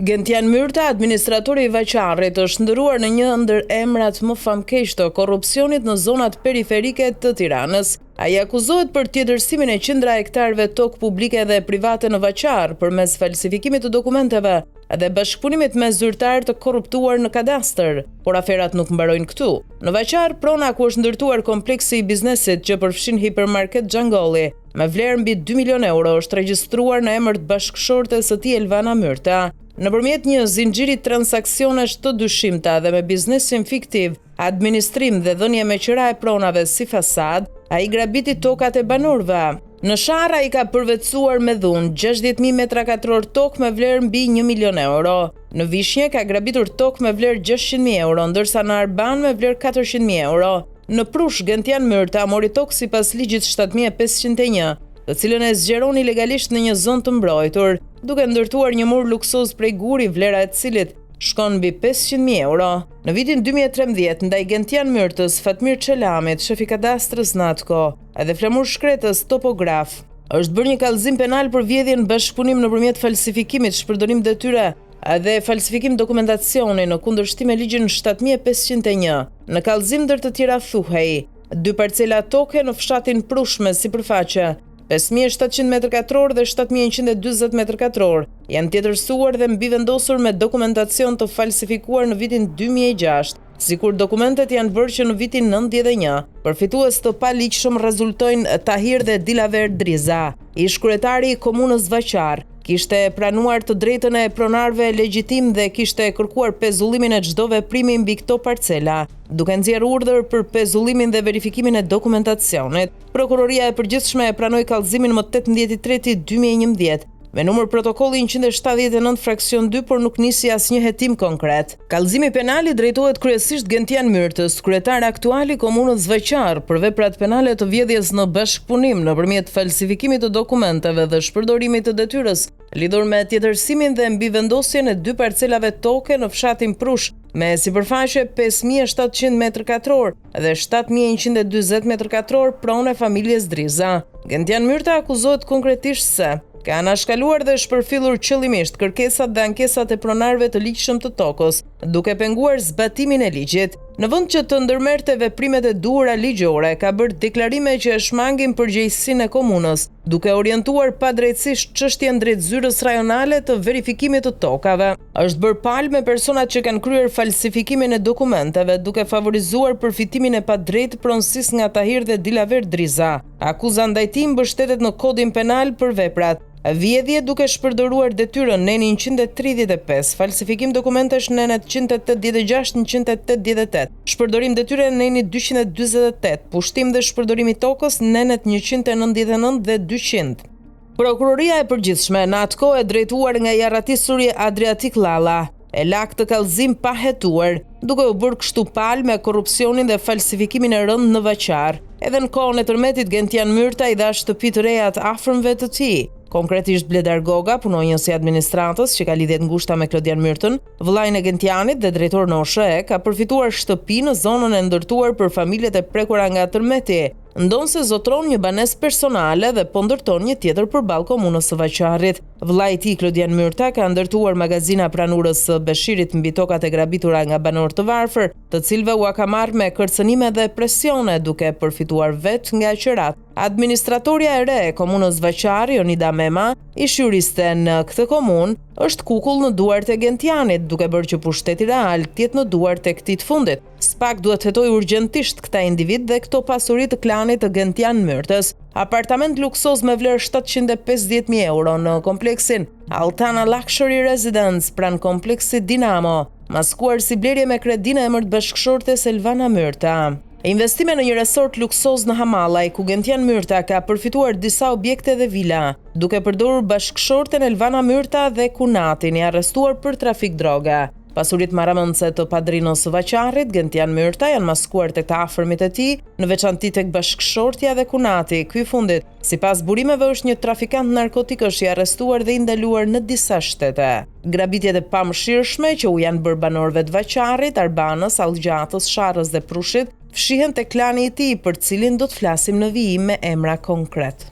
Gentian Myrta, administratori i Vaçarrit, është ndëruar në një ndër emrat më famkeq të korrupsionit në zonat periferike të Tiranës. Ai akuzohet për tjetërsimin e qindra hektarëve tokë publike dhe private në Vaçar përmes falsifikimit të dokumenteve dhe bashkëpunimit me zyrtar të korruptuar në kadastër, por aferat nuk mbarojnë këtu. Në Vaçar, prona ku është ndërtuar kompleksi i biznesit që përfshin hipermarket Xhangolli, me vlerë mbi 2 milion euro, është regjistruar në emër të bashkëshortes së tij Elvana Myrta. Nëpërmjet një zinxhiri transaksionesh të dyshimta dhe me biznesin fiktiv, administrim dhe dhënie me qira e pronave si fasad, ai grabiti tokat e banorëve. Në Sharr ai ka përvetësuar me dhunë 60.000 metra katror tokë me vlerë mbi 1 milion euro. Në Vishnje ka grabitur tokë me vlerë 600.000 euro, ndërsa në Arban me vlerë 400.000 euro. Në Prush, Gentian Myrta mori tokë sipas ligjit 7501, të cilën e zgjeroni legalisht në një zonë të mbrojtur, duke ndërtuar një mur luksoz prej guri, vlera e cilit shkon mbi 500.000 euro. Në vitin 2013, ndaj Gentian Myrtës, Fatmir Çelamit, shefi kadastrës Natko, edhe Flamur Shkretës, topograf, është bërë një kallëzim penal për vjedhjen bashkëpunim nëpërmjet falsifikimit, shpërdorim detyre dhe falsifikim dokumentacioni në kundërshtim me ligjin 7501. Në kallëzim ndër të tjera thuhej 2 parcela toke në fshatin Prush me sipërfaqe 5.700 m2 dhe 7.120 m2 janë tjetërsuar dhe mbivendosur me dokumentacion të falsifikuar në vitin 2006, sikur dokumentet janë bërë që në vitin 91. Përfitues të paligjshëm rezultojnë Tahir dhe Dilaver Driza, ish kryetari i komunës Vaçar. Kishte pranuar të drejtën e pronarëve legjitim dhe kishte kërkuar pezullimin e çdo veprimi mbi këto parcela, duke nxjerrë urdhër për pezullimin dhe verifikimin e dokumentacionit. Prokuroria e Përgjithshme e pranoi kallëzimin më 18/3/2011 me numër protokolli 179 fraksion 2, por nuk nisi asnjë hetim konkret. Kallëzimi penal i drejtohet kryesisht Gentian Myrtës, kryetar aktual i komunës Vaçar, për veprat penale të vjedhjes në bashkëpunim nëpërmjet falsifikimit të dokumenteve dhe shpërdorimit të detyrës, lidhur me tjetërsimin dhe mbivendosjen e 2 parcelave toke në fshatin Prush, me sipërfaqe 5.700 m2 dhe 7.120 m2 pronë e familjes Driza. Gentian Myrta akuzohet konkretisht se ka anashkaluar dhe shpërfillur qëllimisht kërkesat dhe ankesat e pronarëve të ligjshëm të tokës, duke penguar zbatimin e ligjit. Në vend që të ndërmerrte veprimet e duhura ligjore, ka bërë deklarime që e shmangin përgjegjësinë e komunës, duke orientuar padrejtësisht çështjen drejt zyrës rajonale të verifikimit të tokave. Është bërë palë me personat që kanë kryer falsifikimin e dokumenteve, duke favorizuar përfitimin e padrejtë pronësisë nga Tahir dhe Dilaver Driza. Akuza ndaj tij mbështetet në kodin penal për veprat vjedhje duke shpërdoruar detyrën neni 135, falsifikim dokumentesh nenet 186-188, shpërdorim detyre neni 248, pushtim dhe shpërdorim i tokës nenet 199 dhe 200. Prokuroria e Përgjithshme Natko e drejtuar nga jarratisuri Adriatik Lalla e la këtë kallëzim pa hetuar, duke u bërë kështu palë me korrupsionin dhe falsifikimin e rënd në Vaçar. Edhe në kohën e tërmetit, Gentian Myrta i dha shtëpi të reja të afërmve të tij. Konkretisht Bledar Goga, punonjës i administratës që ka lidhje të ngushta me Klodian Myrtën, vëllain e Gentianit dhe drejtor në OSHE, ka përfituar shtëpi në zonën e ndërtuar për familjet e prekura nga tërmeti, ndonse zotron një banesë personale dhe po ndërton një tjetër përballë komunës së Vaçarrit. Vëllai i tij Klodian Myrta ka ndërtuar magazina pranurës së Beshirit mbi tokat e grabitura nga banorë të varfër, të cilëve u ka marrë me kërcënime dhe presione, duke përfituar vetë nga qerat. Administratorja e re e komunës Vaçar, Jonida Mema, ish juriste në këtë komunë, është kukull në duart e Gentianit, duke bërë që pushteti real të jetë në duart e këtij të fundit. Spak duhet hetoj urgjentisht këta individ dhe këto pasuri të klanit të Gentian Myrtës. Apartament luksoz me vlerë 750.000 euro në kompleksin Altana Luxury Residence pranë kompleksit Dinamo, maskuar si blerje me kredi në emër të bashkëshortes Elvana Myrta. Investime në një resort luksoz në Hamallaj, ku Gentian Myrta ka përfituar disa objekte dhe vila, duke përdorur bashkëshorten Elvana Myrta dhe kunatin, i arrestuar për trafik droga. Pasurit marramëndse të padrinos së Vaçarrit, Gentian Myrta, janë maskuar tek të afërmit e tij, në veçanti tek bashkëshortja dhe kunati. Ky i fundit, sipas burimeve, është një trafikant narkotikësh i arrestuar dhe i ndaluar në disa shtete. Grabitjet e pamëshirshme që u janë bërë banorëve të Vaçarrit, Arbanës, Allgjatës, Sharrës dhe Prushit fshihen te klani i tij, për cilin do të flasim në vijim me emra konkret.